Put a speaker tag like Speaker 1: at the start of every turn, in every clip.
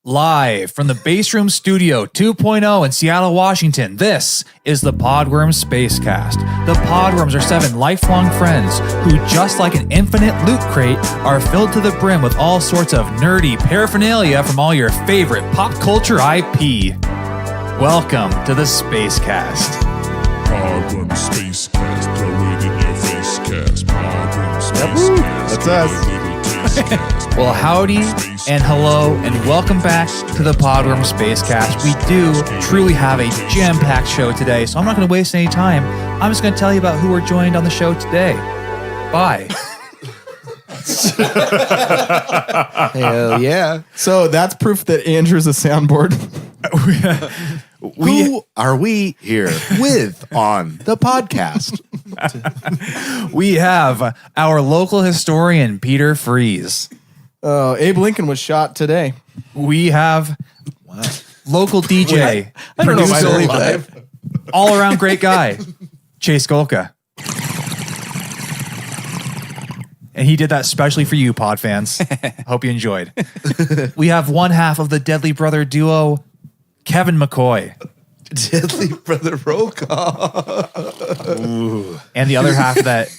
Speaker 1: Live from the Base Room Studio 2.0 in Seattle, Washington, this is the Podworms Spacecast. The Podworms are 7 lifelong friends who, just like an infinite loot crate, are filled to the brim with all sorts of nerdy paraphernalia from all your favorite pop culture IP. Welcome to the Spacecast.
Speaker 2: Podworms Spacecast, throw it in your face cast. Podworms Spacecast,
Speaker 3: that's us.
Speaker 1: Well, howdy and hello and welcome back to the Podworms Spacecast. We do truly have a jam-packed show today, so I'm not going to waste any time. I'm just going to tell you about who we're joined on the show today. Bye.
Speaker 3: Hell yeah.
Speaker 4: So that's proof that Andrew's a soundboard.
Speaker 3: Who are we here with on the podcast?
Speaker 1: We have our local historian, Peter Freeze.
Speaker 4: Abe Lincoln was shot today.
Speaker 1: We have local DJ,
Speaker 4: I don't know if I
Speaker 1: producer,
Speaker 4: believe that.
Speaker 1: all-around great guy, Chase Golka. And he did that specially for you, pod fans. Hope you enjoyed. We have one half of the Deadly Brother duo, Kevin McCoy.
Speaker 3: Deadly Brother roll call.
Speaker 1: And the other half of that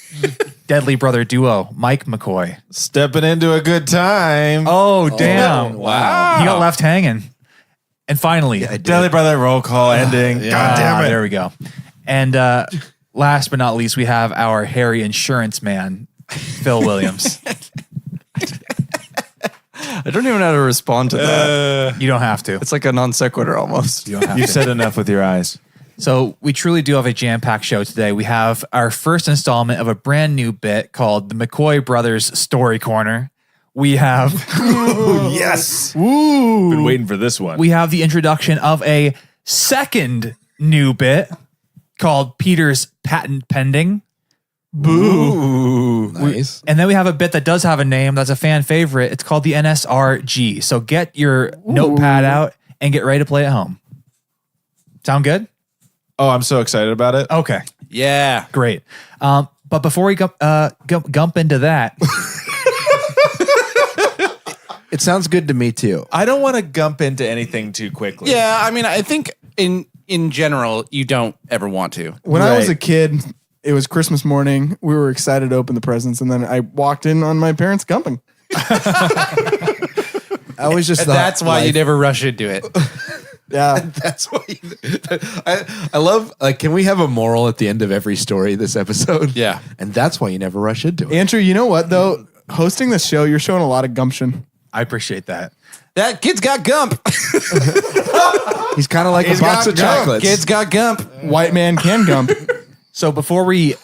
Speaker 1: Deadly Brother duo, Mike McCoy.
Speaker 5: Stepping into a good time.
Speaker 1: Oh, damn.
Speaker 5: wow.
Speaker 1: He got left hanging. And finally,
Speaker 5: Deadly Brother roll call ending. God damn it.
Speaker 1: There we go. And last but not least, we have our hairy insurance man, Phil Williams.
Speaker 4: I don't even know how to respond to that.
Speaker 1: You don't have to.
Speaker 4: It's like a non sequitur almost.
Speaker 1: You don't have
Speaker 5: You've
Speaker 1: to.
Speaker 5: said enough with your eyes.
Speaker 1: So we truly do have a jam-packed show today. We have our first installment of a brand new bit called the McCoy Brothers Story Corner. We have
Speaker 5: Yes. Been waiting for this one.
Speaker 1: we have the introduction of a second new bit called Peter's Patent Pending.
Speaker 5: Boo.
Speaker 3: Nice.
Speaker 1: And then we have a bit that does have a name that's a fan favorite. It's called the NSRG. So get your notepad out and get ready to play at home. Sound good?
Speaker 5: Oh, I'm so excited about it.
Speaker 1: Okay,
Speaker 5: Yeah.
Speaker 1: great. But before we gump into that,
Speaker 3: It sounds good to me too.
Speaker 5: I don't want to gump into anything too quickly.
Speaker 6: Yeah, I mean, I think in general, you don't ever want to.
Speaker 4: When I was
Speaker 5: Right.
Speaker 4: a kid, it was Christmas morning. We were excited to open the presents, and then I walked in on my parents gumping.
Speaker 3: I always just thought
Speaker 6: That's why you
Speaker 3: life-
Speaker 6: never rush into it.
Speaker 4: Yeah.
Speaker 3: That's why I love, like, can we have a moral at the end of every story this episode?
Speaker 6: Yeah.
Speaker 3: And that's why you never rush into it.
Speaker 4: Andrew, you know what, though? Hosting this show, you're showing a lot of gumption.
Speaker 1: I appreciate that.
Speaker 6: That kid's got gump.
Speaker 3: He's kind of like a box of chocolates.
Speaker 6: Kid's got gump.
Speaker 4: White man can gump.
Speaker 1: So before we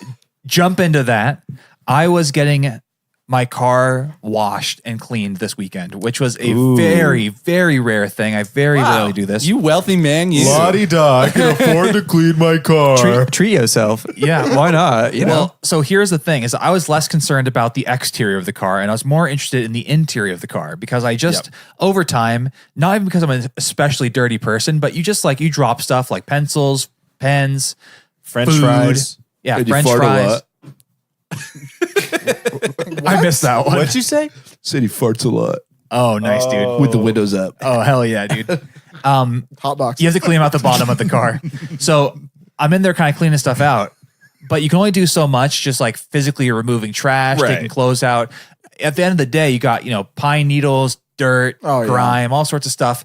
Speaker 1: jump into that, I was getting my car washed and cleaned this weekend, which was a very, very rare thing. I very rarely do this.
Speaker 6: You wealthy man. You.
Speaker 5: La-di-da, I can afford to clean my car.
Speaker 4: Treat yourself.
Speaker 1: Yeah.
Speaker 4: Why not? You know?
Speaker 1: Well, so here's the thing: is I was less concerned about the exterior of the car, and I was more interested in the interior of the car because I just over time, not even because I'm an especially dirty person, but you just you drop stuff like pencils, pens,
Speaker 5: French
Speaker 1: food.
Speaker 5: fries.
Speaker 1: Yeah,
Speaker 3: And you
Speaker 1: French
Speaker 3: fart a
Speaker 1: fries.
Speaker 3: lot.
Speaker 1: I missed that one.
Speaker 5: What'd you say?
Speaker 3: Said he farts a lot
Speaker 1: Oh, nice, dude.
Speaker 3: with the windows up.
Speaker 1: Oh, hell yeah, dude.
Speaker 4: Hot box.
Speaker 1: You have to clean out the bottom of the car. So I'm in there kind of cleaning stuff out, but you can only do so much just physically removing trash,
Speaker 5: Right.
Speaker 1: taking clothes out. At the end of the day, you got, pine needles, dirt,
Speaker 4: Oh, yeah.
Speaker 1: grime, all sorts of stuff,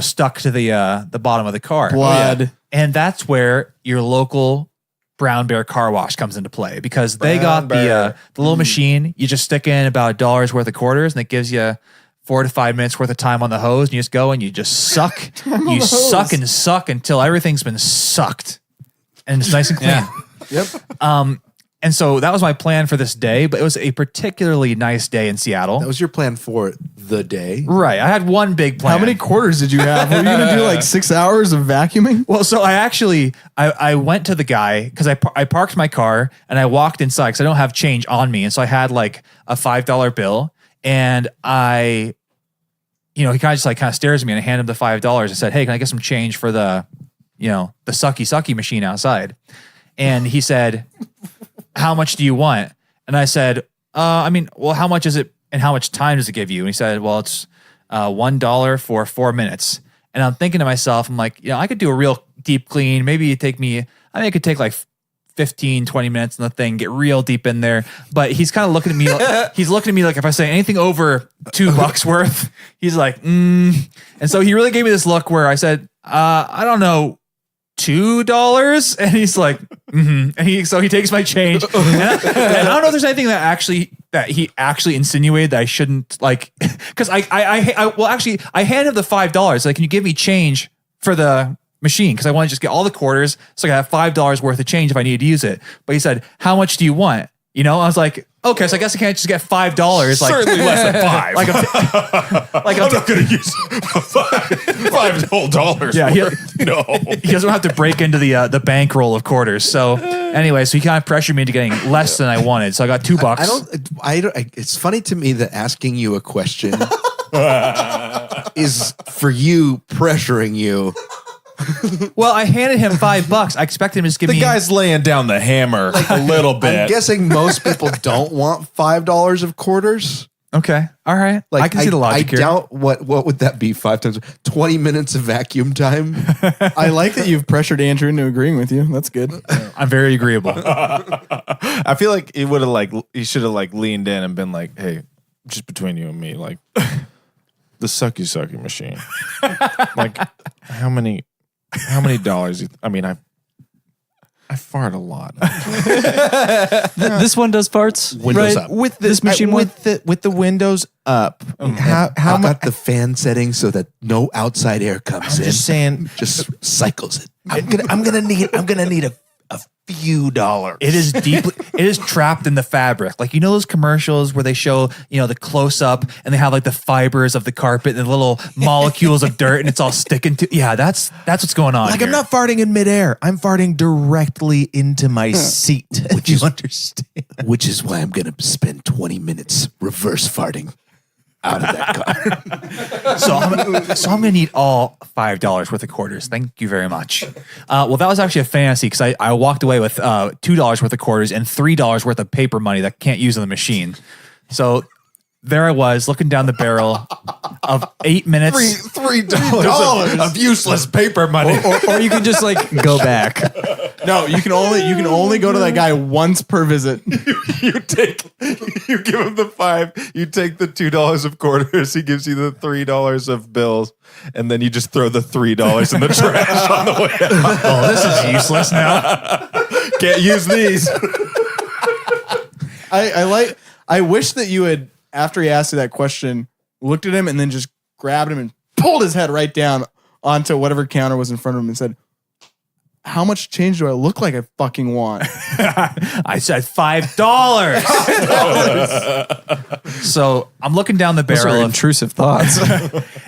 Speaker 1: stuck to the bottom of the car.
Speaker 4: Blood.
Speaker 1: And that's where your local Brown Bear car wash comes into play because they got the little machine. You just stick in about $1 worth of quarters and it gives you 4 to 5 minutes worth of time on the hose. And you just go and you just suck. You suck and suck until everything's been sucked and it's nice and clean.
Speaker 4: Yep.
Speaker 1: And so that was my plan for this day, but it was a particularly nice day in Seattle.
Speaker 3: That was your plan for the day?
Speaker 1: Right. I had one big plan.
Speaker 4: How many quarters did you have? Were you going to do 6 hours of vacuuming?
Speaker 1: Well, so I went to the guy because I parked my car and I walked inside because I don't have change on me. And so I had a $5 bill and he kind of just stares at me and I hand him the $5 and said, "Hey, can I get some change for the sucky-sucky machine outside?" And he said, "How much do you want?" And I said, how much is it and how much time does it give you?" And he said, "Well, it's $1 for 4 minutes. And I'm thinking to myself, I'm like, I could do a real deep clean. Maybe it take me, I think it could take like 15, 20 minutes in the thing, get real deep in there. But he's kind of looking at me, he's looking at me like if I say anything over $2 worth, he's like, And so he really gave me this look where I said, I don't know, $2. And he's like, And he takes my change. And I don't know if there's anything that he actually insinuated that I shouldn't like, because I handed him the $5. Like, can you give me change for the machine? Because I want to just get all the quarters so I can have $5 worth of change if I need to use it. But he said, how much do you want? I was like, okay, so I guess I can't just get $5. Like,
Speaker 5: Certainly less than $5.
Speaker 1: I'm
Speaker 5: not going to use $5 whole dollars.
Speaker 1: Yeah,
Speaker 5: no.
Speaker 1: He doesn't have to break into the bankroll of quarters. So anyway, so he kind of pressured me into getting less than I wanted. So I got $2.
Speaker 3: I don't. It's funny to me that asking you a question is for you pressuring you.
Speaker 1: Well, I handed him $5. I expected him to just give me.
Speaker 5: The guy's laying down the hammer a little bit.
Speaker 3: I'm guessing most people don't want $5 of quarters.
Speaker 1: Okay, all right.
Speaker 3: Like,
Speaker 1: I can see the logic here.
Speaker 3: I doubt what would that be? 5 times 20 minutes of vacuum time.
Speaker 4: I like that you've pressured Andrew into agreeing with you. That's good.
Speaker 1: I'm very agreeable.
Speaker 5: I feel like he should have leaned in and been like, hey, just between you and me, like the sucky-sucky machine. Like how many dollars? I fart a lot.
Speaker 7: This one does farts,
Speaker 3: Windows
Speaker 7: right?
Speaker 3: up.
Speaker 7: With this machine,
Speaker 5: with the windows up.
Speaker 3: How got the fan setting so that no outside air comes in?
Speaker 5: Just saying,
Speaker 3: Just cycles it.
Speaker 5: I'm gonna need a few dollars.
Speaker 1: It is trapped in the fabric. Like, those commercials where they show, the close up and they have like the fibers of the carpet and the little molecules of dirt and it's all sticking to. Yeah, that's what's going on.
Speaker 5: Like,
Speaker 1: here.
Speaker 5: I'm not farting in midair. I'm farting directly into my seat. Would you understand?
Speaker 3: Which is why I'm going to spend 20 minutes reverse farting out of that car.
Speaker 1: So I'm gonna need all $5 worth of quarters. Thank you very much. Well, that was actually a fantasy because I walked away with $2 worth of quarters and $3 worth of paper money that I can't use on the machine. So there I was looking down the barrel of 8 minutes.
Speaker 5: $3 of useless paper money.
Speaker 7: or you can just go back.
Speaker 4: No, you can only go to that guy once per visit.
Speaker 5: You give him the $5, you take the $2 of quarters, he gives you the $3 of bills, and then you just throw the $3 in the trash on the way out.
Speaker 1: Oh, this is useless now.
Speaker 5: Can't use these.
Speaker 4: I wish that you had, after he asked you that question, looked at him and then just grabbed him and pulled his head right down onto whatever counter was in front of him and said, how much change do I look like I fucking want?
Speaker 1: I said $5. So I'm looking down the
Speaker 7: Those
Speaker 1: barrel
Speaker 7: are
Speaker 1: of
Speaker 7: intrusive thoughts.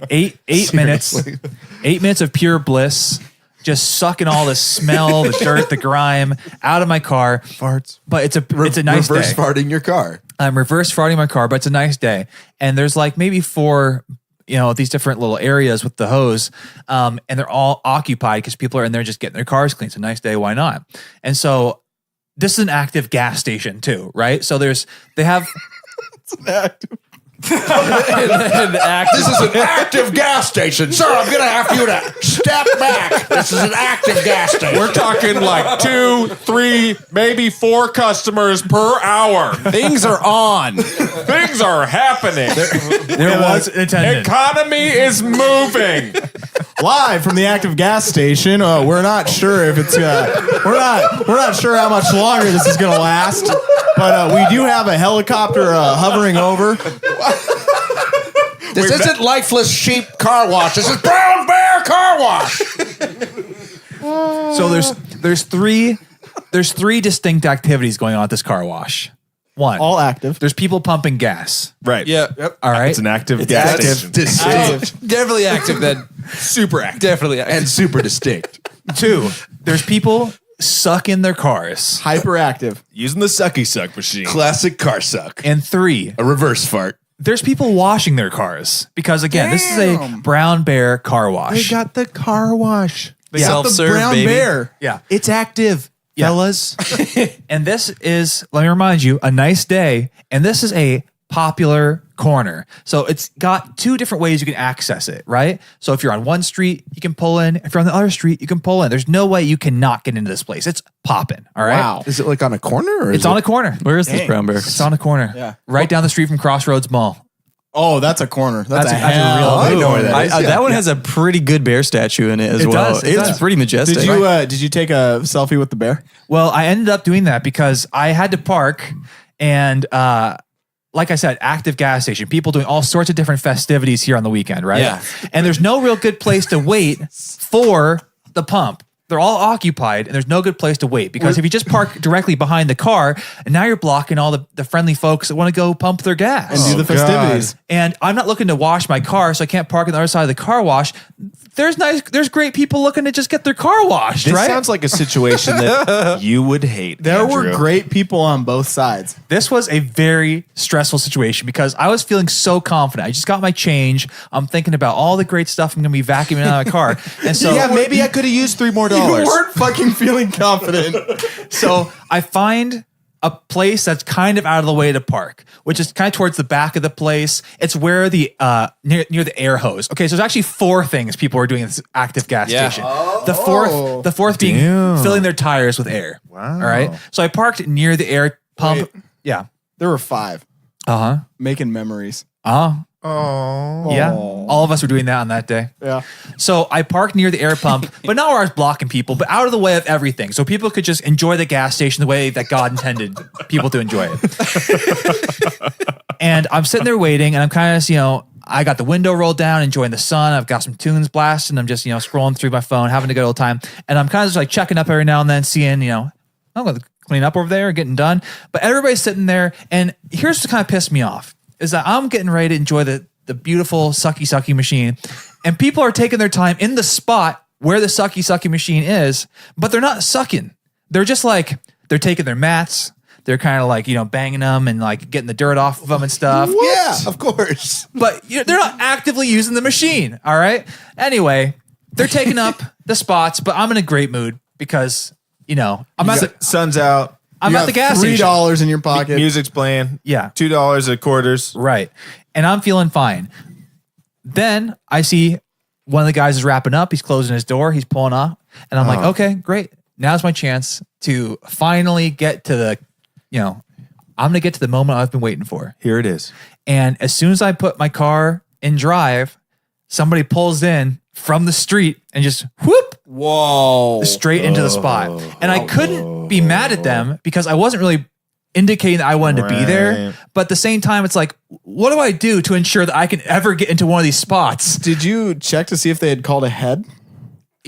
Speaker 1: 8 minutes, 8 minutes of pure bliss, just sucking all the smell, the dirt, the grime out of my car.
Speaker 3: Farts.
Speaker 1: But it's a nice
Speaker 3: reverse
Speaker 1: day.
Speaker 3: farting your car.
Speaker 1: I'm reverse farting my car, but it's a nice day. And there's like maybe 4, these different little areas with the hose. And they're all occupied because people are in there just getting their cars clean. It's a nice day. Why not? And so this is an active gas station too, right? So they have
Speaker 3: This is an active gas station. Sir, I'm going to have you to step back. This is an active gas station.
Speaker 5: We're talking like 2, 3, maybe 4 customers per hour. Things are on. Things are happening.
Speaker 1: there was an attendant.
Speaker 5: Economy is moving.
Speaker 4: Live from the active gas station. We're not sure if it's we're not sure how much longer this is going to last, but we do have a helicopter hovering over.
Speaker 3: This isn't lifeless sheep car wash. This is brown bear car wash.
Speaker 1: So there's three distinct activities going on at this car wash. One,
Speaker 4: All active.
Speaker 1: there's people pumping gas.
Speaker 5: Right.
Speaker 6: Yeah.
Speaker 1: All right.
Speaker 5: It's an active gas station.
Speaker 3: Distinct
Speaker 6: Definitely active then.
Speaker 3: super active.
Speaker 6: Definitely active.
Speaker 3: And super distinct.
Speaker 1: 2, there's people sucking their cars.
Speaker 4: Hyperactive.
Speaker 5: Using the sucky-suck machine.
Speaker 3: Classic car suck.
Speaker 1: And 3,
Speaker 3: A reverse fart.
Speaker 1: there's people washing their cars because again, this is a brown bear car wash.
Speaker 5: got the car wash.
Speaker 7: The
Speaker 1: Yeah.
Speaker 7: self-serve,
Speaker 4: Brown
Speaker 7: baby.
Speaker 4: bear.
Speaker 1: Yeah.
Speaker 5: It's active,
Speaker 1: Yeah.
Speaker 5: fellas.
Speaker 1: And this is, let me remind you, a nice day. And this is a popular corner. So it's got two different ways you can access it, right? So if you're on one street, you can pull in. If you're on the other street, you can pull in. There's no way you cannot get into this place. It's popping, all right?
Speaker 4: Wow.
Speaker 3: Is it like on a corner? Or
Speaker 1: It's
Speaker 3: is
Speaker 1: on
Speaker 3: it-
Speaker 1: a corner.
Speaker 7: Where is this brown bear?
Speaker 1: It's on a corner.
Speaker 4: Yeah.
Speaker 1: Right down the street from Crossroads Mall.
Speaker 4: Oh, that's a corner. That's a
Speaker 1: That's a
Speaker 4: hell
Speaker 1: real-
Speaker 4: of a
Speaker 3: I know where
Speaker 4: corner.
Speaker 3: that is.
Speaker 7: That one has a pretty good bear statue in it as
Speaker 1: It
Speaker 7: well.
Speaker 1: does, it
Speaker 7: It's
Speaker 1: does.
Speaker 7: pretty majestic.
Speaker 4: Did you take a selfie with the bear?
Speaker 1: Well, I ended up doing that because I had to park and like I said, active gas station, people doing all sorts of different festivities here on the weekend, right?
Speaker 6: Yeah.
Speaker 1: And there's no real good place to wait for the pump. They're all occupied and there's no good place to wait because if you just park directly behind the car and now you're blocking all the friendly folks that want to go pump their gas.
Speaker 4: And do the festivities.
Speaker 1: And I'm not looking to wash my car, so I can't park on the other side of the car wash. There's great people looking to just get their car washed,
Speaker 5: This
Speaker 1: right?
Speaker 5: sounds like a situation that you would hate.
Speaker 4: There were
Speaker 5: Andrew.
Speaker 4: great people on both sides.
Speaker 1: This was a very stressful situation because I was feeling so confident. I just got my change. I'm thinking about all the great stuff I'm going to be vacuuming out of my car. And so,
Speaker 5: Yeah, maybe I could have used $3 more.
Speaker 4: You weren't fucking feeling confident.
Speaker 1: so I find a place that's kind of out of the way to park, which is kind of towards the back of the place. It's where the near the air hose. Okay, so there's actually 4 things people are doing at this active gas
Speaker 6: Yeah.
Speaker 1: station. The fourth being filling their tires with air.
Speaker 5: Wow.
Speaker 1: All right. So I parked near the air pump.
Speaker 4: Wait.
Speaker 1: Yeah.
Speaker 4: There were 5
Speaker 1: Uh-huh.
Speaker 4: making memories.
Speaker 5: Oh.
Speaker 1: Yeah. All of us were doing that on that day.
Speaker 4: Yeah.
Speaker 1: So I parked near the air pump, but not where I was blocking people, but out of the way of everything. So people could just enjoy the gas station the way that God intended people to enjoy it. And I'm sitting there waiting and I'm kind of, I got the window rolled down, enjoying the sun. I've got some tunes blasting. I'm just, scrolling through my phone, having a good old time. And I'm kind of just like checking up every now and then, seeing, I'm going to clean up over there, getting done. But everybody's sitting there. And here's what kind of pissed me off is that I'm getting ready to enjoy the beautiful sucky-sucky machine. And people are taking their time in the spot where the sucky-sucky machine is, but they're not sucking. They're just like, they're taking their mats. They're kind of like, banging them and like getting the dirt off of them and stuff.
Speaker 3: Yeah, of course.
Speaker 1: But they're not actively using the machine. All right. Anyway, they're taking up the spots, but I'm in a great mood because, I'm at
Speaker 5: Sun's out.
Speaker 1: I'm
Speaker 4: You
Speaker 1: at the
Speaker 4: got
Speaker 1: gas station.
Speaker 4: $3 in your pocket.
Speaker 5: Music's playing.
Speaker 1: Yeah.
Speaker 5: $2 at quarters.
Speaker 1: Right. And I'm feeling fine. Then I see one of the guys is wrapping up. He's closing his door. He's pulling off. And I'm like, okay, great. Now's my chance to finally get to the, I'm going to get to the moment I've been waiting for.
Speaker 5: Here it is.
Speaker 1: And as soon as I put my car in drive, somebody pulls in from the street and just whoop
Speaker 3: Whoa.
Speaker 1: straight into the spot. And I couldn't be mad at them because I wasn't really indicating that I wanted to be there.
Speaker 5: Right.
Speaker 1: But at the same time, it's like, what do I do to ensure that I can ever get into one of these spots?
Speaker 4: Did you check to see if they had called ahead?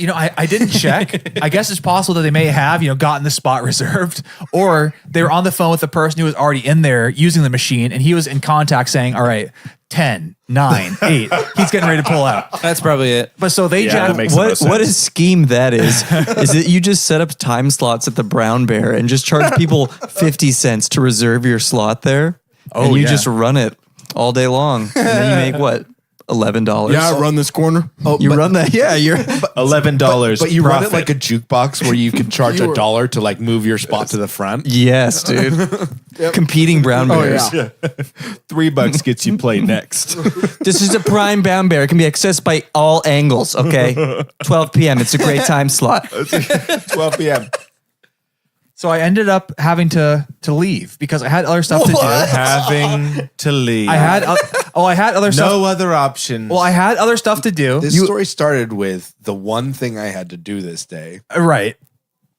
Speaker 1: I didn't check. I guess it's possible that they may have, gotten the spot reserved, or they were on the phone with the person who was already in there using the machine and he was in contact saying, all right, 10, 9, 8. He's getting ready to pull out.
Speaker 6: That's probably it.
Speaker 1: But so they
Speaker 5: that makes the most
Speaker 7: What a
Speaker 5: sense.
Speaker 7: scheme that is that you just set up time slots at the Brown Bear and just charge people 50 cents to reserve your slot there. And you
Speaker 1: yeah.
Speaker 7: just run it all day long. And then you make what? $11.
Speaker 4: Yeah, run this corner.
Speaker 3: Oh,
Speaker 7: You run that. Yeah, you're
Speaker 5: $11.
Speaker 3: But you run it
Speaker 5: profit.
Speaker 3: like a jukebox where you can charge $1 to like move your spot to the front.
Speaker 7: yes, dude. Competing brown
Speaker 4: Oh,
Speaker 7: bears.
Speaker 4: yeah.
Speaker 5: $3 gets you play next.
Speaker 7: This is a prime brown bear. It can be accessed by all angles. Okay, 12 p.m. It's a great time slot.
Speaker 5: 12 p.m.
Speaker 1: So I ended up having to leave because I had other stuff to do.
Speaker 5: Having to leave.
Speaker 1: I had other stuff.
Speaker 5: no other options.
Speaker 1: Well, I had other stuff to do.
Speaker 3: This story started with the one thing I had to do this day.
Speaker 1: Right.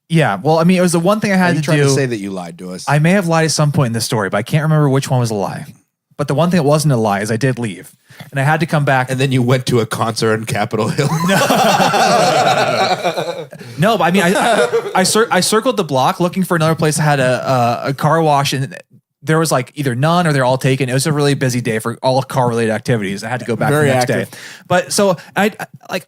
Speaker 1: Yeah. Well, I mean, it was the one thing I
Speaker 3: Are
Speaker 1: had
Speaker 3: you
Speaker 1: to
Speaker 3: trying
Speaker 1: do.
Speaker 3: to say that you lied to us?
Speaker 1: I may have lied at some point in this story, but I can't remember which one was a lie. But the one thing that wasn't a lie is I did leave. And I had to come back.
Speaker 3: and then you went to a concert in Capitol Hill.
Speaker 1: No, but I mean, I circled the block looking for another place that had a car wash, and there was like either none or they're all taken. It was a really busy day for all car related activities. I had to go back
Speaker 4: Very
Speaker 1: the next
Speaker 4: active.
Speaker 1: day. But so I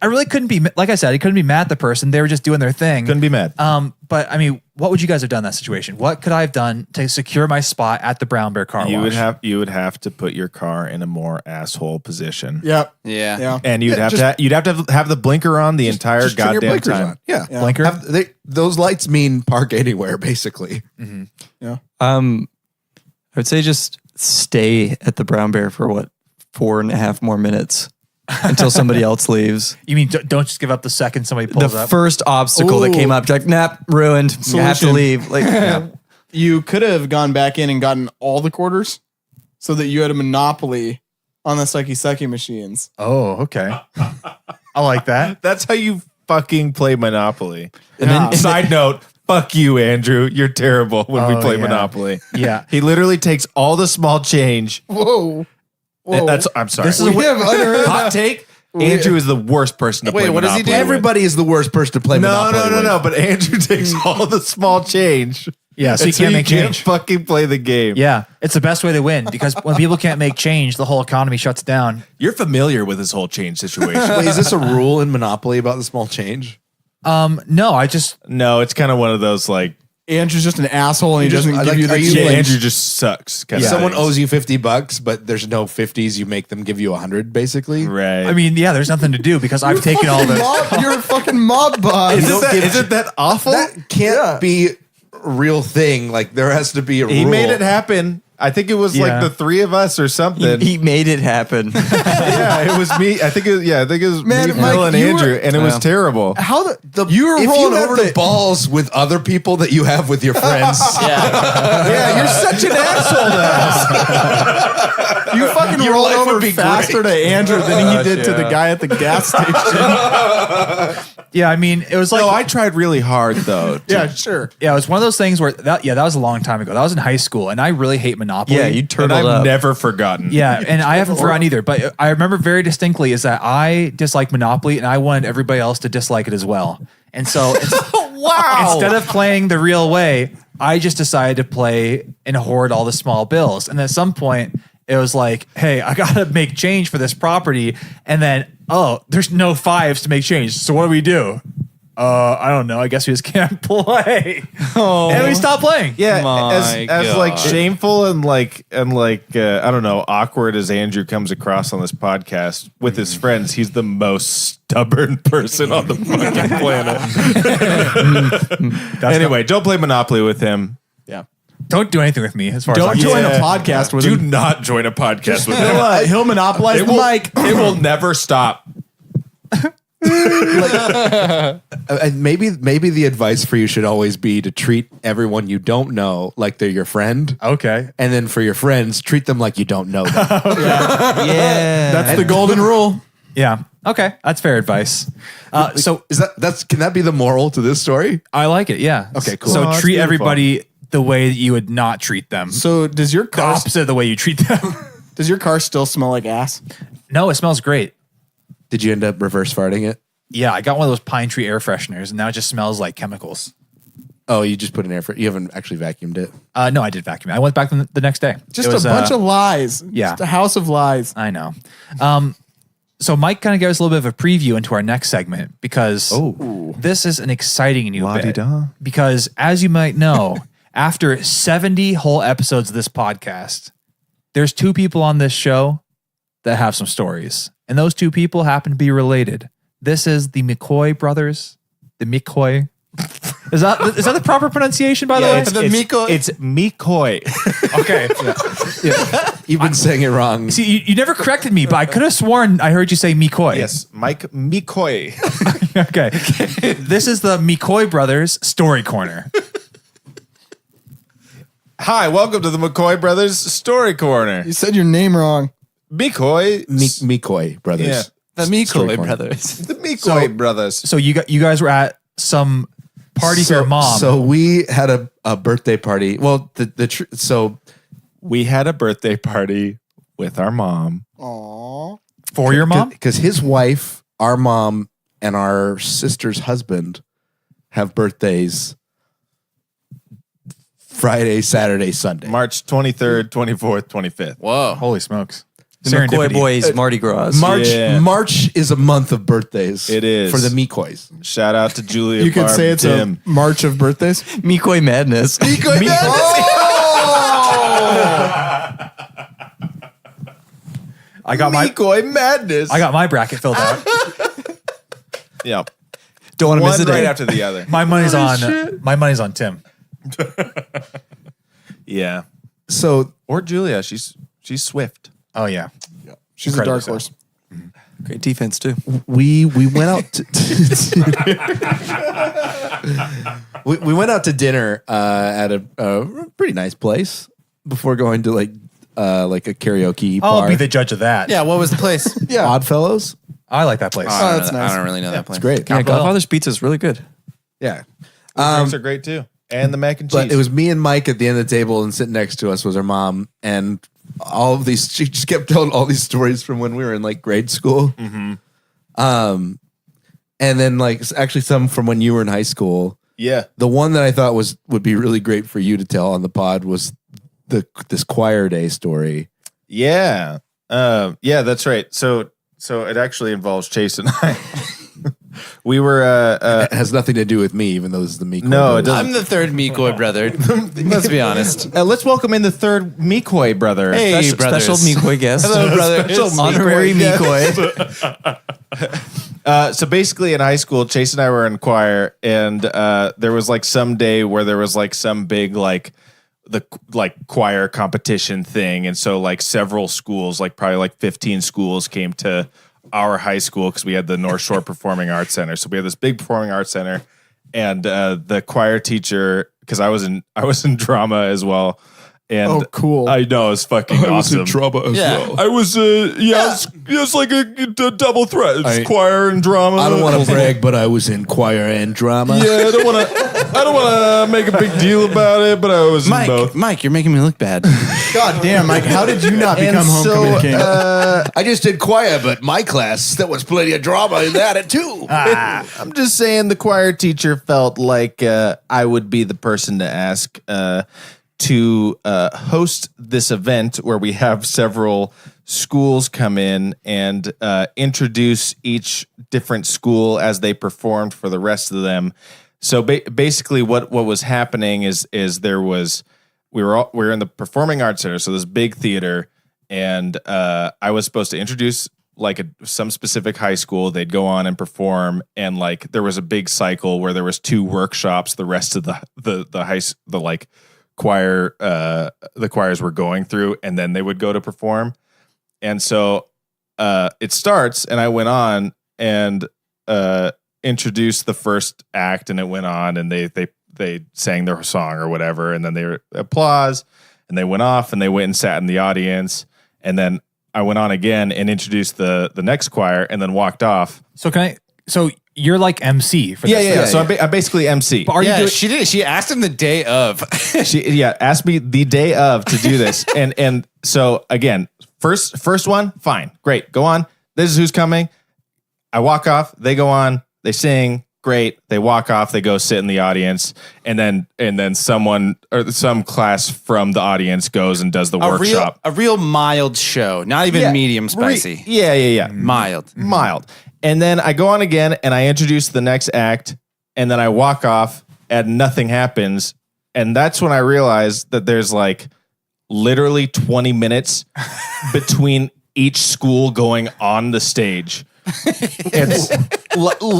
Speaker 1: really couldn't be, like I said, I couldn't be mad at the person. They were just doing their thing.
Speaker 5: Couldn't be mad.
Speaker 1: But I mean, what would you guys have done in that situation? What could I have done to secure my spot at the Brown Bear car
Speaker 5: You
Speaker 1: wash?
Speaker 5: would have to put your car in a more asshole position.
Speaker 4: Yep.
Speaker 6: Yeah.
Speaker 4: Yeah.
Speaker 5: And you'd have
Speaker 3: just-
Speaker 5: to have the blinker on the entire
Speaker 3: Just turn your
Speaker 5: goddamn
Speaker 3: blinkers
Speaker 5: time.
Speaker 3: on. Yeah.
Speaker 1: Blinker?
Speaker 3: Those lights mean park anywhere, basically.
Speaker 7: I would say just stay at the Brown Bear for 4.5 more minutes until somebody else leaves.
Speaker 1: You mean don't just give up the second somebody pulls
Speaker 7: The
Speaker 1: up?
Speaker 7: first obstacle that came up, like, nah, ruined. You have to
Speaker 4: Solution.
Speaker 7: leave. Like, yeah.
Speaker 4: You could have gone back in and gotten all the quarters so that you had a monopoly on the sucky-sucky machines.
Speaker 1: Oh, okay. I like that.
Speaker 5: That's how you fucking play Monopoly.
Speaker 4: And then-
Speaker 5: Side note, fuck you, Andrew. You're terrible when we
Speaker 1: Oh,
Speaker 5: play
Speaker 1: yeah.
Speaker 5: Monopoly.
Speaker 1: Yeah.
Speaker 5: He literally takes all the small change.
Speaker 4: Whoa.
Speaker 5: I'm sorry.
Speaker 1: This is
Speaker 4: We have other
Speaker 5: hot take. Andrew is the worst person to play
Speaker 6: what does he
Speaker 5: Monopoly
Speaker 6: do?
Speaker 5: with.
Speaker 3: Everybody is the worst person to play
Speaker 5: No,
Speaker 3: Monopoly with.
Speaker 5: But Andrew takes all the small change.
Speaker 1: Yeah, so you
Speaker 5: And
Speaker 1: can't make change.
Speaker 5: fucking play the game.
Speaker 1: Yeah, it's the best way to win because when people can't make change, the whole economy shuts down.
Speaker 5: You're familiar with this whole change situation.
Speaker 3: Wait, is this a rule in Monopoly about the small change?
Speaker 1: No, I just
Speaker 5: No, it's kind of one of those like,
Speaker 4: Andrew's just an asshole and he
Speaker 3: just-
Speaker 4: doesn't
Speaker 3: I
Speaker 4: give
Speaker 3: like-
Speaker 4: you the
Speaker 3: are you-
Speaker 5: yeah,
Speaker 4: change.
Speaker 5: Andrew just sucks.
Speaker 3: If
Speaker 5: Kinda
Speaker 3: someone
Speaker 5: things.
Speaker 3: owes you $50, but there's no 50s, you make them give you 100, basically.
Speaker 5: Right.
Speaker 1: I mean, yeah, there's nothing to do because I've taken all the
Speaker 4: You're a fucking mob boss.
Speaker 5: isn't that awful?
Speaker 3: That can't be a real thing. Like, there has to be a
Speaker 5: He
Speaker 3: rule.
Speaker 5: made it happen. I think it was
Speaker 1: Yeah.
Speaker 5: like the three of us or something.
Speaker 7: He made it happen.
Speaker 5: Yeah, it was me. I think it was
Speaker 4: Man,
Speaker 5: me,
Speaker 4: Mike,
Speaker 5: Phil, and
Speaker 4: you
Speaker 5: Andrew,
Speaker 4: were-
Speaker 5: and it was terrible.
Speaker 4: How you were
Speaker 3: If
Speaker 4: rolling
Speaker 3: you have
Speaker 4: over
Speaker 3: the
Speaker 4: to
Speaker 3: balls with other people that you have with your friends,
Speaker 5: Yeah, you're such an asshole.
Speaker 4: you fucking
Speaker 3: Your
Speaker 4: rolled
Speaker 3: life would
Speaker 4: over
Speaker 3: be
Speaker 4: faster to Andrew than he did to the guy at the gas station.
Speaker 1: yeah. I mean, it was like
Speaker 5: No, I tried really hard though.
Speaker 4: Yeah, sure.
Speaker 1: yeah, it was one of those things where that was a long time ago. That was in high school, and I really hate Monopoly.
Speaker 7: Yeah, you
Speaker 5: And
Speaker 7: turtled
Speaker 5: I've
Speaker 7: up.
Speaker 5: never forgotten.
Speaker 1: Yeah, and I haven't forgotten either. But I remember very distinctly is that I dislike Monopoly, and I wanted everybody else to dislike it as well. And so instead of playing the real way, I just decided to play and hoard all the small bills. And at some point, it was like, hey, I got to make change for this property. And then, oh, there's no fives to make change. So what do we do? I don't know. I guess we just can't play. And we stopped playing.
Speaker 5: Yeah,
Speaker 6: My
Speaker 5: as like
Speaker 6: God.
Speaker 5: shameful and like I don't know, awkward as Andrew comes across on this podcast with his friends, he's the most stubborn person on the fucking planet. Anyway, don't play Monopoly with him.
Speaker 4: Yeah.
Speaker 1: Don't do anything with me as far
Speaker 4: Don't
Speaker 1: as
Speaker 4: join
Speaker 5: Yeah.
Speaker 4: a podcast with
Speaker 5: Do
Speaker 4: him.
Speaker 5: not join a podcast with him.
Speaker 4: He'll monopolize
Speaker 5: It
Speaker 4: the
Speaker 5: will,
Speaker 4: mic.
Speaker 5: it will never stop.
Speaker 3: and maybe the advice for you should always be to treat everyone you don't know like they're your friend.
Speaker 1: Okay.
Speaker 3: And then for your friends, treat them like you don't know them.
Speaker 7: Yeah.
Speaker 4: That's the golden rule.
Speaker 1: Yeah. Okay. That's fair advice. So
Speaker 3: Can that be the moral to this story?
Speaker 1: I like it. Yeah.
Speaker 3: Okay, cool.
Speaker 1: So
Speaker 5: Oh, that's
Speaker 1: treat
Speaker 5: beautiful.
Speaker 1: everybody the way that you would not treat them.
Speaker 4: So does your
Speaker 1: The
Speaker 4: car
Speaker 1: opposite of the way you treat them.
Speaker 4: still smell like ass?
Speaker 1: No, it smells great.
Speaker 3: Did you end up reverse farting it?
Speaker 1: Yeah, I got one of those pine tree air fresheners, and now it just smells like chemicals.
Speaker 3: Oh, you just put an air for you haven't actually vacuumed it.
Speaker 1: No, I did vacuum it. I went back the next day.
Speaker 4: Just
Speaker 1: It was,
Speaker 4: a bunch of lies.
Speaker 1: yeah.
Speaker 4: Just a house of lies.
Speaker 1: I know. So Mike kind of gave us a little bit of a preview into our next segment because this is an exciting new bit.
Speaker 5: La-di-da.
Speaker 1: Because as you might know, after 70 whole episodes of this podcast, there's two people on this show that have some stories. And those two people happen to be related. This is the McCoy brothers. The McCoy. Is that the proper pronunciation, by the way?
Speaker 5: It's Mikoi.
Speaker 1: Okay.
Speaker 3: You've been saying it wrong.
Speaker 1: See, you never corrected me, but I could have sworn I heard you say McCoy.
Speaker 5: Yes, Mike Mikoi.
Speaker 1: Okay. This is the McCoy brothers story corner.
Speaker 5: Hi, welcome to the McCoy Brothers Story Corner.
Speaker 4: You said your name wrong.
Speaker 5: Mikoi.
Speaker 3: Mikoi brothers.
Speaker 5: Yeah.
Speaker 6: The
Speaker 3: Story
Speaker 6: Mikoi
Speaker 3: corner.
Speaker 6: brothers.
Speaker 5: The Mikoi Brothers.
Speaker 1: So you guys were at some party for your mom.
Speaker 3: So we had a birthday party. Well, so
Speaker 5: We had a birthday party with our mom.
Speaker 4: Aww.
Speaker 1: for your mom?
Speaker 3: because his wife, our mom, and our sister's husband have birthdays Friday, Saturday, Sunday.
Speaker 5: March 23rd, 24th, 25th.
Speaker 6: Whoa.
Speaker 1: Holy smokes.
Speaker 7: The McCoy
Speaker 1: Serendipity.
Speaker 7: boys, Mardi Gras.
Speaker 5: Yeah.
Speaker 3: March is a month of birthdays.
Speaker 5: It is.
Speaker 3: for the Mikois.
Speaker 5: Shout out to Julia.
Speaker 4: You could
Speaker 5: Barb
Speaker 4: say
Speaker 5: and
Speaker 4: it's
Speaker 5: Tim.
Speaker 4: a March of birthdays.
Speaker 7: McCoy madness.
Speaker 1: I got my
Speaker 5: Mikoi madness.
Speaker 1: I got my bracket filled out.
Speaker 5: yeah.
Speaker 7: Don't want to miss
Speaker 5: One
Speaker 7: a
Speaker 5: right
Speaker 7: day.
Speaker 5: after the other.
Speaker 1: My money's on Tim.
Speaker 5: Yeah. Or Julia. She's swift.
Speaker 1: Oh yeah.
Speaker 4: She's a dark
Speaker 1: Incredibly
Speaker 4: horse.
Speaker 7: Great defense too.
Speaker 8: we went out to we went out to dinner at a pretty nice place before going to like a karaoke
Speaker 1: I'll
Speaker 8: bar.
Speaker 1: be the judge of that.
Speaker 6: Yeah, what was the place?
Speaker 4: Yeah.
Speaker 8: Oddfellows.
Speaker 1: I like that place.
Speaker 4: that's nice.
Speaker 6: I don't really know that place.
Speaker 8: It's great.
Speaker 7: Yeah, Godfather's Pizza is really good.
Speaker 8: Yeah.
Speaker 5: Drinks are great too. And the mac and cheese.
Speaker 8: But it was me and Mike at the end of the table, and sitting next to us was our mom, and all of these. She just kept telling all these stories from when we were in like grade school.
Speaker 5: Mm-hmm.
Speaker 8: And then like actually some from when you were in high school.
Speaker 5: Yeah.
Speaker 8: The one that I thought would be really great for you to tell on the pod was this choir day story.
Speaker 5: Yeah. Yeah, that's right. So it actually involves Chase and I. We were
Speaker 8: It has nothing to do with me, even though this is the Meek.
Speaker 5: No, it doesn't.
Speaker 6: I'm the third Mikoi brother. Let's be honest.
Speaker 5: Let's welcome in the third Mikoi brother.
Speaker 6: Hey,
Speaker 7: Special,
Speaker 6: brothers.
Speaker 7: special Mikoi guest.
Speaker 6: Hello, brother.
Speaker 5: Special
Speaker 7: Honorary
Speaker 5: Mikoi
Speaker 7: Mikoi.
Speaker 5: So basically in high school, Chase and I were in choir, and there was like some day where there was like some big like the like choir competition thing. And so like several schools, like probably like 15 schools came to our high school because we had the North Shore Performing Arts Center. So we had this big performing arts center, and the choir teacher, because I was in drama as well. And
Speaker 4: Oh, cool.
Speaker 5: I know, it's fucking awesome.
Speaker 8: drama as
Speaker 6: Yeah.
Speaker 5: I was it's like a double threat. It's choir and drama.
Speaker 8: I don't want to brag, but I was in choir and drama.
Speaker 5: Yeah, I don't want to make a big deal about it, but I was in both.
Speaker 6: Mike, you're making me look bad.
Speaker 4: God damn, Mike, how did you not become homecoming king?
Speaker 8: I just did choir, but my class, there was plenty of drama in that too.
Speaker 5: I'm just saying the choir teacher felt like I would be the person to ask to host this event where we have several schools come in and introduce each different school as they performed for the rest of them. So basically what was happening is there was we were in the Performing Arts Center, so this big theater, and I was supposed to introduce like some specific high school. They'd go on and perform, and like there was a big cycle where there was 2 workshops the rest of the choir the choirs were going through, and then they would go to perform. And so it starts, and I went on and introduced the first act, and it went on, and they sang their song or whatever, and then they were applause, and they went off, and they went and sat in the audience, and then I went on again and introduced the next choir, and then walked off.
Speaker 1: So you're like MC for this.
Speaker 5: Yeah. So I'm basically MC.
Speaker 1: But are you doing?
Speaker 6: she did. She asked him the day of.
Speaker 5: She asked me the day of to do this, and so again, first one, fine, great, go on. This is who's coming. I walk off. They go on. They sing. Great. They walk off. They go sit in the audience, and then someone or some class from the audience goes and does the workshop.
Speaker 6: A real mild show, not even medium spicy.
Speaker 5: Yeah.
Speaker 6: Mild.
Speaker 5: Mild. And then I go on again and I introduce the next act, and then I walk off and nothing happens. And that's when I realized that there's like literally 20 minutes between each school going on the stage. And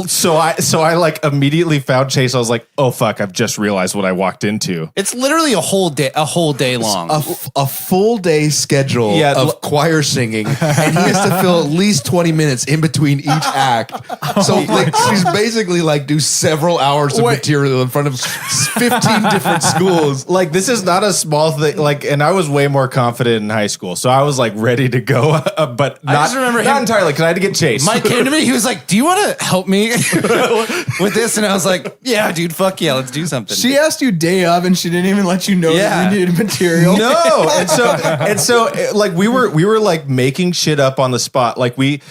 Speaker 5: so I like immediately found Chase. I was like, oh fuck, I've just realized what I walked into.
Speaker 6: It's literally a whole day long.
Speaker 8: A full day schedule of choir singing, and he has to fill at least 20 minutes in between each act. So like, she's basically like do several hours of material in front of 15 different schools.
Speaker 5: Like, this is not a small thing. Like, and I was way more confident in high school, so I was like ready to go, but not,
Speaker 6: just remember
Speaker 5: not
Speaker 6: him-
Speaker 5: entirely because I had to get Chase.
Speaker 6: Mike came to me. He was like, "Do you want to help me with this?" And I was like, "Yeah, dude. Fuck yeah, let's do something."
Speaker 4: She asked you day of, and she didn't even let you know that you needed material.
Speaker 5: No, and so like we were like making shit up on the spot. Like we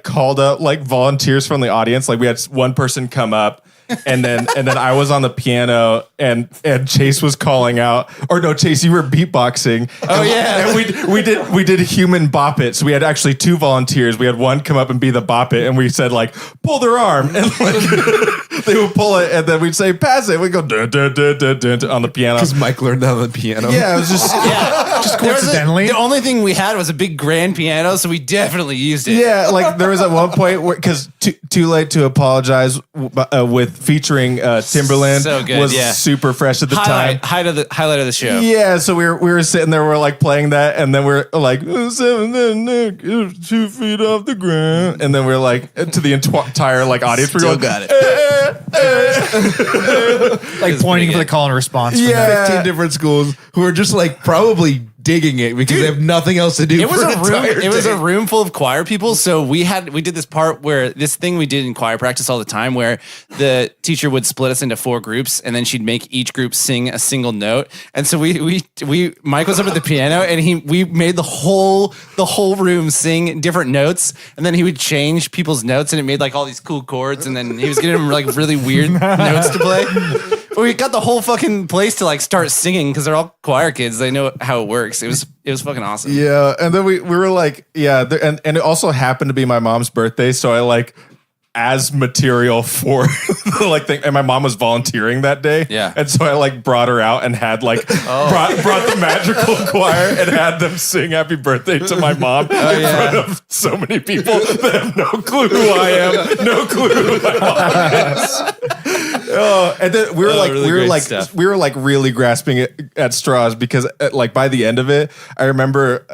Speaker 5: called up like volunteers from the audience. Like we had one person come up. And then I was on the piano and Chase was calling out, or no, Chase, you were beatboxing.
Speaker 6: Oh yeah.
Speaker 5: And we did human bop it. So we had actually 2 volunteers. We had one come up and be the bop it, and we said like pull their arm, and like they would pull it, and then we'd say pass it. We go dun, dun, dun, dun, dun, dun, on the piano.
Speaker 8: Because Mike learned on the piano.
Speaker 5: Yeah, it was just
Speaker 6: Just
Speaker 1: coincidentally.
Speaker 6: the only thing we had was a big grand piano, so we definitely used it.
Speaker 5: yeah. Like there was at one point where because Too Late to Apologize with featuring Timberland
Speaker 6: So good,
Speaker 5: was
Speaker 6: yeah.
Speaker 5: super fresh at the time.
Speaker 6: Highlight of the show.
Speaker 5: Yeah, so we were sitting there, we're like playing that, and then we're like 2 feet off the ground, and then we're like to the entire like audience, we're
Speaker 6: Still
Speaker 5: going,
Speaker 6: got it.
Speaker 1: Like pointing for the call and response. from
Speaker 5: Yeah.
Speaker 8: 15 different schools who are just like probably digging it because they have nothing else to do.
Speaker 6: It was
Speaker 8: for
Speaker 6: a
Speaker 8: an
Speaker 6: room.
Speaker 8: entire
Speaker 6: It was
Speaker 8: day.
Speaker 6: a room full of choir people. So we did this part where this thing we did in choir practice all the time, where the teacher would split us into 4 groups, and then she'd make each group sing a single note. And so we Mike was up at the piano, and we made the whole room sing different notes, and then he would change people's notes, and it made like all these cool chords, and then he was getting them like really weird notes to play. But we got the whole fucking place to like start singing because they're all choir kids. They know how it works. It was fucking awesome.
Speaker 5: Yeah, and then we were like, yeah, and it also happened to be my mom's birthday, so I like as material for the like thing, and my mom was volunteering that day.
Speaker 6: Yeah.
Speaker 5: And so I like brought her out and had like brought the magical choir and had them sing happy birthday to my mom in front of so many people that have no clue who I am, no clue who my mom is. Oh, and then we were like really grasping at straws because like by the end of it, I remember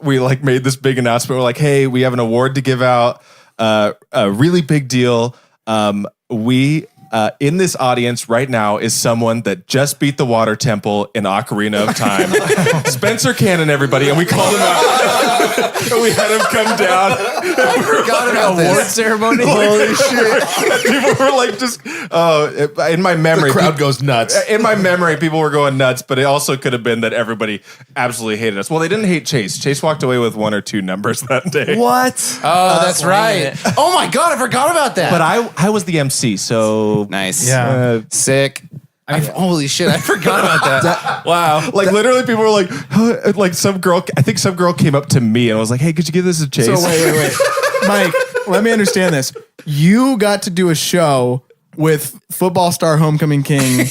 Speaker 5: we like made this big announcement. We're like, hey, we have an award to give out. A really big deal. We in this audience right now is someone that just beat the Water Temple in Ocarina of Time. Spencer Cannon, everybody, and we called him out. And we had him come down.
Speaker 6: I forgot about this award ceremony.
Speaker 8: Holy shit.
Speaker 5: People were like, in my memory,
Speaker 8: The crowd goes nuts.
Speaker 5: In my memory, people were going nuts, but it also could have been that everybody absolutely hated us. Well, they didn't hate Chase. Chase walked away with 1 or 2 numbers that day.
Speaker 7: What?
Speaker 6: Oh, that's right. Oh my god, I forgot about that.
Speaker 5: But I was the MC, so
Speaker 6: nice.
Speaker 1: Yeah.
Speaker 6: Sick. Holy shit, I forgot about that. Wow.
Speaker 5: like literally people were like, like some girl, I think some girl came up to me and was like, hey, could you give this a Chase?
Speaker 4: So wait. Mike, let me understand this. You got to do a show with football star homecoming king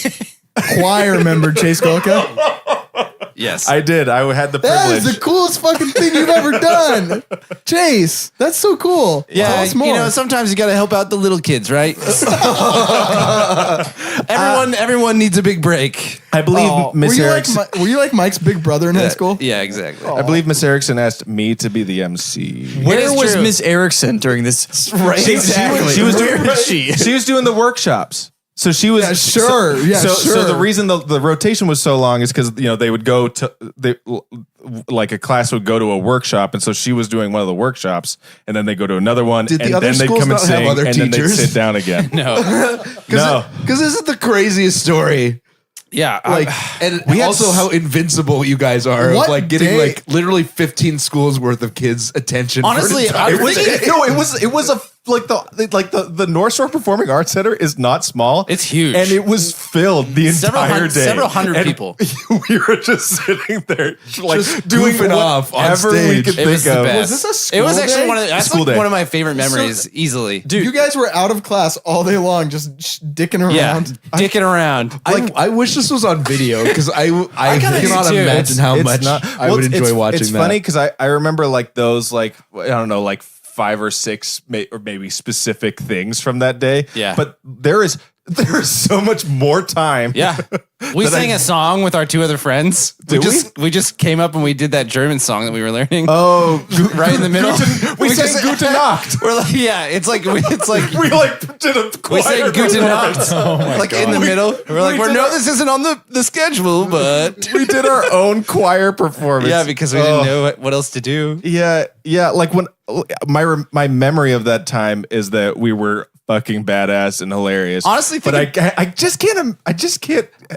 Speaker 4: choir member Chase Golka.
Speaker 6: Yes.
Speaker 5: I did. I had the
Speaker 4: That
Speaker 5: privilege.
Speaker 4: is the coolest fucking thing you've ever done. Chase, that's so cool. Tell
Speaker 6: Yeah,
Speaker 4: us more.
Speaker 6: you know, sometimes you got to help out the little kids, right? Everyone needs a big break.
Speaker 5: I believe Miss Erickson.
Speaker 4: Were you like Mike's big brother in high school?
Speaker 6: Yeah, exactly.
Speaker 5: I believe Miss Erickson asked me to be the MC.
Speaker 7: Where
Speaker 6: is
Speaker 7: was
Speaker 6: true.
Speaker 7: Miss Erickson during this?
Speaker 6: Right, exactly.
Speaker 5: She was doing.
Speaker 7: Where is she?
Speaker 5: She was doing the workshops. So she was
Speaker 4: sure.
Speaker 5: So the reason the rotation was so long is because they would go to like a class would go to a workshop, and so she was doing one of the workshops, and then they go to another one,
Speaker 8: Did the
Speaker 5: and
Speaker 8: other
Speaker 5: then they'd
Speaker 8: schools
Speaker 5: come and
Speaker 8: not have
Speaker 5: sing,
Speaker 8: other
Speaker 5: and then they'd
Speaker 8: teachers?
Speaker 5: sit down again.
Speaker 6: No.
Speaker 5: No.
Speaker 8: Because this is the craziest story.
Speaker 6: Yeah.
Speaker 8: Like, and also how invincible you guys are.
Speaker 4: What
Speaker 8: Of like getting
Speaker 4: day-
Speaker 8: like literally 15 schools worth of kids' attention.
Speaker 6: Honestly,
Speaker 8: for an entire
Speaker 5: It was a like the North Shore Performing Arts Center is not small.
Speaker 6: It's huge.
Speaker 5: and it was filled the entire day.
Speaker 6: Several hundred
Speaker 5: And
Speaker 6: people.
Speaker 5: We were just sitting there, like
Speaker 8: Just
Speaker 5: doing
Speaker 8: goofing off on
Speaker 5: whatever we
Speaker 8: stage.
Speaker 5: could
Speaker 6: It was
Speaker 5: think
Speaker 6: the
Speaker 5: of.
Speaker 6: best.
Speaker 4: Was this a school
Speaker 6: It was actually
Speaker 4: day?
Speaker 6: one of that's
Speaker 5: School
Speaker 6: like
Speaker 5: day.
Speaker 6: one of my favorite memories, easily.
Speaker 4: Dude, you guys were out of class all day long, just dicking around.
Speaker 6: Yeah, dicking around.
Speaker 8: I wish this was on video because I
Speaker 6: kinda
Speaker 8: cannot
Speaker 6: do too.
Speaker 8: imagine how
Speaker 5: It's
Speaker 8: much
Speaker 5: not-
Speaker 8: I would enjoy watching
Speaker 5: It's
Speaker 8: that.
Speaker 5: funny because I remember like those like I don't know like 5 or 6 or maybe specific things from that day.
Speaker 6: Yeah.
Speaker 5: But there is so much more time.
Speaker 6: Yeah. We sang a song with our 2 other friends.
Speaker 5: Did
Speaker 6: we just came up and we did that German song that we were learning.
Speaker 5: Oh,
Speaker 6: right in the middle.
Speaker 5: we sang Gute Nacht.
Speaker 6: We're like, yeah, it's like
Speaker 5: We like did a
Speaker 6: we sang
Speaker 5: choir
Speaker 6: Gute
Speaker 5: performance.
Speaker 6: Nacht. Like in the middle. We're like,
Speaker 5: did
Speaker 6: no,
Speaker 5: our-
Speaker 6: this isn't on the schedule, but
Speaker 5: We did our own choir performance.
Speaker 6: yeah, because we didn't know what else to do.
Speaker 5: Yeah, like when my memory of that time is that we were fucking badass and hilarious.
Speaker 6: Honestly,
Speaker 5: but I just can't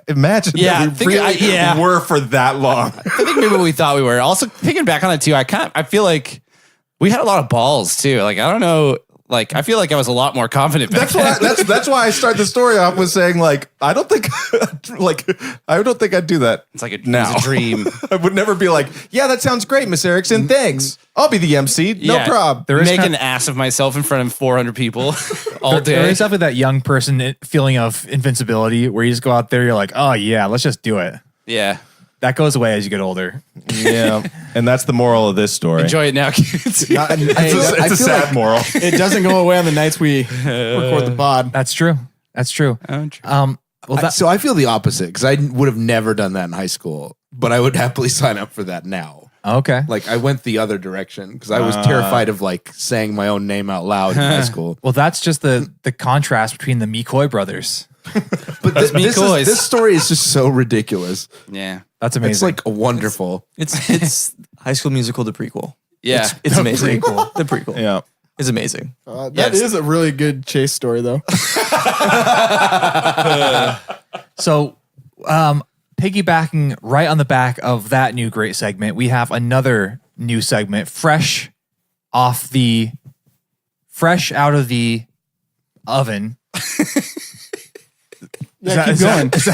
Speaker 5: imagine
Speaker 6: Yeah,
Speaker 5: that we really were for that long.
Speaker 6: I think maybe we thought we were. Also, thinking back on it too, I feel like we had a lot of balls too. Like I don't know. Like I feel like I was a lot more confident back
Speaker 5: That's why I start the story off with saying like I don't think I'd do that.
Speaker 6: It's like it
Speaker 5: now.
Speaker 6: was a dream.
Speaker 5: I would never be like, yeah, that sounds great, Miss Erickson. Thanks. I'll be the MC. No
Speaker 6: Yeah.
Speaker 5: problem.
Speaker 1: There is
Speaker 6: Make
Speaker 1: kind
Speaker 6: an ass of myself in front of 400 people all
Speaker 1: There
Speaker 6: day.
Speaker 1: is definitely that young person feeling of invincibility where you just go out there, you're like, oh yeah, let's just do it.
Speaker 6: Yeah.
Speaker 1: That goes away as you get older.
Speaker 5: Yeah. And that's the moral of this story.
Speaker 6: Enjoy it now, kids.
Speaker 5: It's a sad moral.
Speaker 4: It doesn't go away on the nights we record the pod.
Speaker 1: That's true. That's true. Well,
Speaker 8: So I feel the opposite because I would have never done that in high school, but I would happily sign up for that now.
Speaker 1: okay.
Speaker 8: Like I went the other direction because I was terrified of like saying my own name out loud in high school.
Speaker 1: Well, that's just the contrast between the McCoy brothers.
Speaker 8: But this story is just so ridiculous.
Speaker 6: Yeah.
Speaker 1: That's amazing.
Speaker 8: It's like wonderful.
Speaker 7: It's High School Musical, the prequel.
Speaker 6: Yeah.
Speaker 7: It's amazing. The prequel.
Speaker 5: Yeah.
Speaker 7: It's amazing.
Speaker 4: That is a really good chase story, though.
Speaker 1: So, piggybacking right on the back of that new great segment, we have another new segment, fresh out of the oven.
Speaker 4: Keep going.
Speaker 1: Is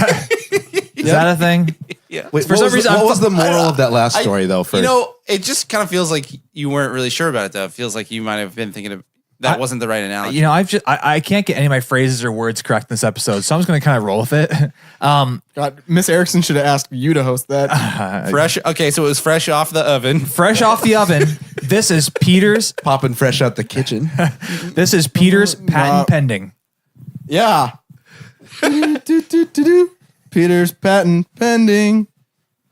Speaker 1: that a thing?
Speaker 6: Yeah.
Speaker 8: Wait,
Speaker 1: For some reason,
Speaker 8: what
Speaker 1: I'm
Speaker 8: was the moral of that last story, though?
Speaker 6: You know, it just kind of feels like you weren't really sure about it, though. It feels like you might have been thinking of that wasn't the right analogy.
Speaker 1: You know, I can't get any of my phrases or words correct in this episode, so I'm just going to kind of roll with it.
Speaker 4: God, Miss Erickson should have asked you to host that.
Speaker 6: Fresh. Okay, so it was fresh off the oven.
Speaker 1: Fresh off the oven. This is Peter's.
Speaker 8: Popping fresh out the kitchen.
Speaker 1: This is Peter's patent pending.
Speaker 4: Yeah. Peter's patent pending.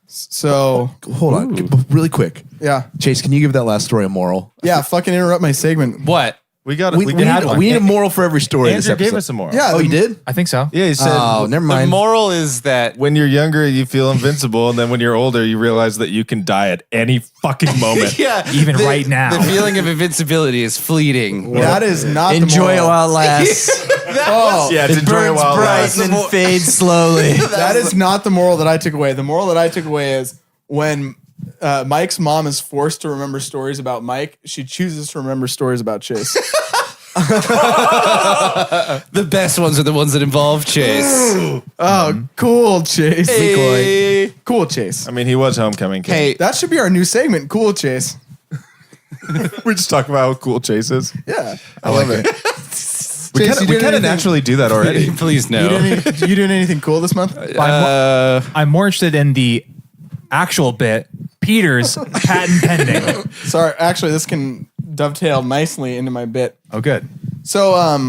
Speaker 4: So,
Speaker 8: Hold on, really quick.
Speaker 4: yeah.
Speaker 8: Chase, can you give that last story a moral?
Speaker 4: Yeah, fucking interrupt my segment.
Speaker 6: What?
Speaker 5: We got
Speaker 8: We need a moral for every story.
Speaker 5: Andrew
Speaker 8: this
Speaker 5: gave
Speaker 8: episode.
Speaker 5: us a moral.
Speaker 4: Yeah.
Speaker 8: Oh, you did?
Speaker 1: I think so.
Speaker 5: Yeah, he said
Speaker 8: Oh, never
Speaker 6: The
Speaker 8: mind.
Speaker 6: moral is that
Speaker 5: when you're younger, you feel invincible, and then when you're older, you realize that you can die at any fucking moment.
Speaker 1: Even right now.
Speaker 6: the feeling of invincibility is fleeting.
Speaker 4: That is not
Speaker 7: Enjoy
Speaker 4: the
Speaker 7: it
Speaker 4: moral.
Speaker 7: while it lasts.
Speaker 4: Oh,
Speaker 5: Yeah, it's enjoy it while it
Speaker 7: bright
Speaker 5: lasts.
Speaker 7: and then fades slowly.
Speaker 4: that is not the moral that I took away. The moral that I took away is when Mike's mom is forced to remember stories about Mike, she chooses to remember stories about Chase.
Speaker 6: The best ones are the ones that involve Chase.
Speaker 4: Oh, cool, Chase.
Speaker 6: Hey.
Speaker 4: Cool, Chase.
Speaker 5: I mean, he was homecoming kid.
Speaker 6: Hey,
Speaker 4: That should be our new segment. Cool, Chase.
Speaker 5: We just talk about how cool Chase is.
Speaker 4: Yeah.
Speaker 8: I love it.
Speaker 5: We
Speaker 4: Chase, you
Speaker 5: kind
Speaker 4: did
Speaker 5: of
Speaker 4: anything-
Speaker 5: naturally do that already.
Speaker 6: please no.
Speaker 4: You doing anything cool this month?
Speaker 1: I'm more interested in the actual bit, Peter's patent pending.
Speaker 4: Sorry, actually, this can dovetail nicely into my bit.
Speaker 1: Oh, good.
Speaker 4: So,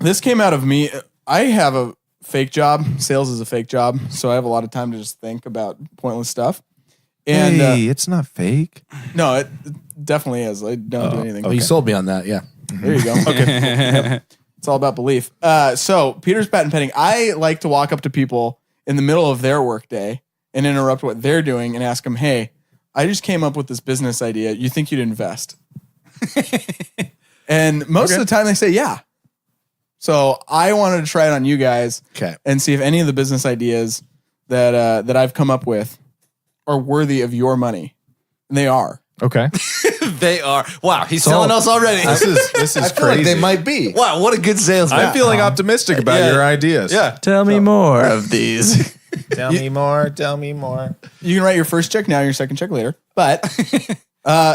Speaker 4: this came out of me. I have a fake job. Sales is a fake job, so I have a lot of time to just think about pointless stuff. And
Speaker 5: Hey, it's not fake.
Speaker 4: no, it definitely is. I don't do anything.
Speaker 8: Oh, you sold me on that. Yeah.
Speaker 4: There you go. Okay. Yep. It's all about belief. So Peter's patent pending. I like to walk up to people in the middle of their workday and interrupt what they're doing and ask them, "Hey, I just came up with this business idea. You think you'd invest?" And most of the time they say, "Yeah." So I wanted to try it on you guys
Speaker 8: Okay.
Speaker 4: and see if any of the business ideas that I've come up with are worthy of your money. And they are.
Speaker 1: Okay.
Speaker 6: They are. Wow, he's selling us already.
Speaker 5: This is
Speaker 8: I feel
Speaker 5: crazy.
Speaker 8: like they might be.
Speaker 6: Wow, what a good salesman.
Speaker 5: I'm feeling optimistic about
Speaker 6: Yeah.
Speaker 5: your ideas.
Speaker 6: Yeah.
Speaker 7: Tell me more of these.
Speaker 5: Tell me more. Tell me more.
Speaker 4: You can write your first check now, your second check later. But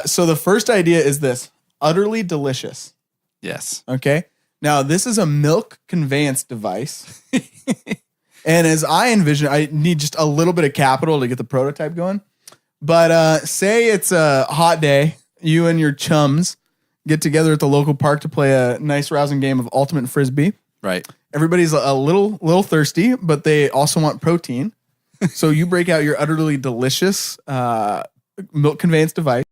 Speaker 4: so the first idea is this: utterly delicious.
Speaker 6: Yes.
Speaker 4: Okay. Now this is a milk conveyance device. And as I envision, I need just a little bit of capital to get the prototype going. But say it's a hot day, you and your chums get together at the local park to play a nice rousing game of ultimate frisbee.
Speaker 6: Right.
Speaker 4: Everybody's a little thirsty, but they also want protein. So you break out your utterly delicious milk conveyance device.